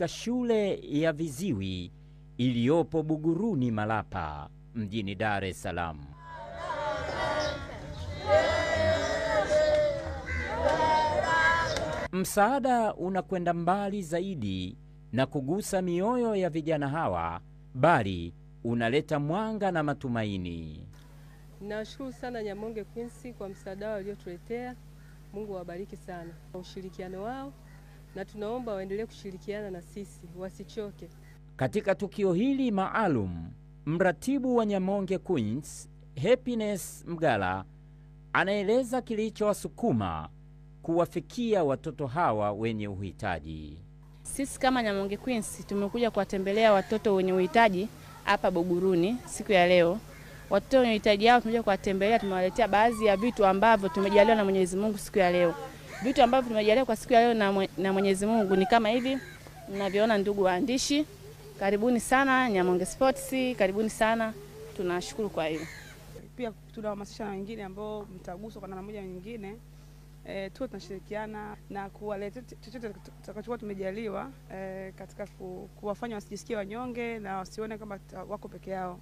Shule ya viziwi iliyopo Buguruni Malapa mjini Dar es Salaam. Msaada unakwenda mbali zaidi na kugusa mioyo ya vijana hawa, bali unaleta mwanga na matumaini. Nashukuru sana Nyamonge Queens kwa msaada wao waliotuletea. Mungu awabariki sana kwa ushirikiano wao, na tunaomba waendelee kushirikiana na sisi, wasichoke. Katika tukio hili maalum, mratibu wa Nyamonge Queens, Happiness Mgala, anaeleza kilichowasukuma kuwafikia watoto hawa wenye uhitaji. Sisi kama Nyamonge Queens tumekuja kuwatembelea watoto wenye uhitaji hapa Buguruni siku ya leo. Watoto wenye uhitaji hao tumekuja kuwatembelea, tumewaletea baadhi ya vitu ambavyo tumejaliwa na Mwenyezi Mungu siku ya leo. Vitu ambavyo tumejaliwa kwa siku ya leo na Mwenyezi Mungu ni kama hivi mnavyoona, ndugu waandishi. Karibuni sana Nyamonge Sports, karibuni sana. Tunashukuru kwa hilo. Pia tunahamasisha na wengine ambao mtaguswa kwa namna moja nyingine, tuwe tunashirikiana na kuwaletea chochote tutakachokuwa tumejaliwa katika kuwafanya wasijisikie wanyonge na wasione kama wako peke yao.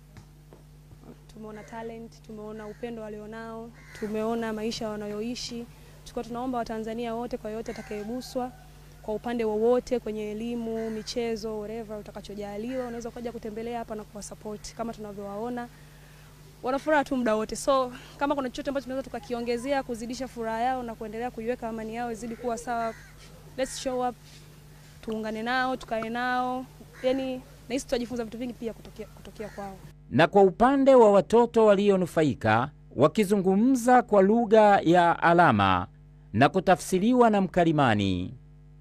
Tumeona talent, tumeona upendo walionao, tumeona maisha wanayoishi. Tunaomba Watanzania wote, kwa yote atakayeguswa kwa upande wowote, kwenye elimu, michezo, whatever utakachojaliwa, unaweza kuja kutembelea hapa na kuwasupport. Kama tunavyowaona wanafuraha tu muda wote, so kama kuna chochote ambacho tunaweza tukakiongezea kuzidisha furaha yao na kuendelea kuiweka amani yao izidi kuwa sawa, let's show up, tuungane nao, tukae nao. Yani na hisi tutajifunza vitu vingi pia kutokea kwao. Na kwa upande wa watoto walionufaika, wakizungumza kwa lugha ya alama na kutafsiriwa na mkalimani,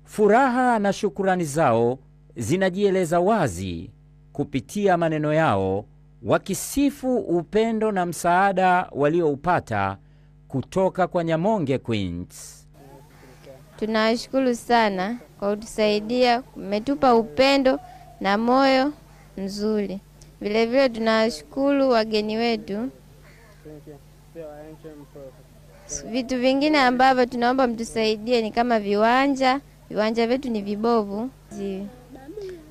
furaha na shukrani zao zinajieleza wazi kupitia maneno yao, wakisifu upendo na msaada walioupata kutoka kwa Nyamonge Queens. Tunashukuru sana kwa kutusaidia, umetupa upendo na moyo mzuri. Vile vile tunashukuru wageni wetu. Vitu vingine ambavyo tunaomba mtusaidie ni kama viwanja vyetu ni vibovu.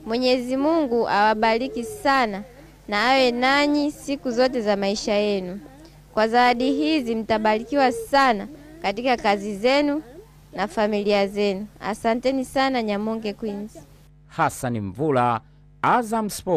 Mwenyezi Mungu awabariki sana na awe nanyi siku zote za maisha yenu. Kwa zawadi hizi mtabarikiwa sana katika kazi zenu na familia zenu. Asanteni sana Nyamonge Queens. Hassan Mvula, Azam Sport.